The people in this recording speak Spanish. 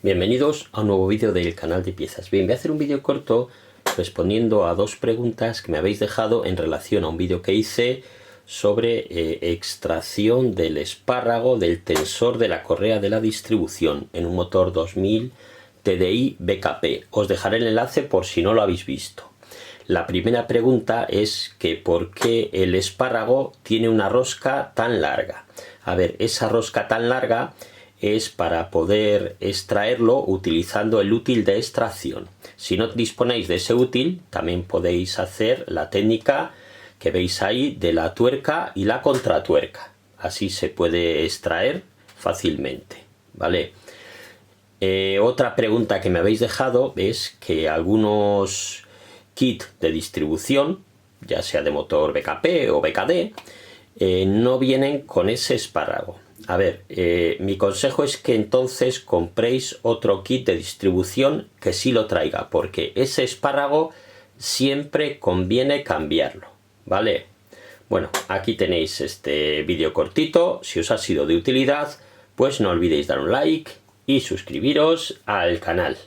Bienvenidos a un nuevo vídeo del canal de piezas. Bien, voy a hacer un vídeo corto respondiendo a dos preguntas que me habéis dejado en relación a un vídeo que hice sobre extracción del espárrago del tensor de la correa de la distribución en un motor 2000 TDI BKP. Os dejaré el enlace por si no lo habéis visto. La primera pregunta es que ¿por qué el espárrago tiene una rosca tan larga? A ver, esa rosca tan larga es para poder extraerlo utilizando el útil de extracción. Si no disponéis de ese útil, también podéis hacer la técnica que veis ahí de la tuerca y la contratuerca. Así se puede extraer fácilmente, ¿vale? Otra pregunta que me habéis dejado es que algunos kits de distribución, ya sea de motor BKP o BKD, no vienen con ese espárrago. A ver, mi consejo es que entonces compréis otro kit de distribución que sí lo traiga, porque ese espárrago siempre conviene cambiarlo, ¿vale? Bueno, aquí tenéis este vídeo cortito. Si os ha sido de utilidad, pues no olvidéis dar un like y suscribiros al canal.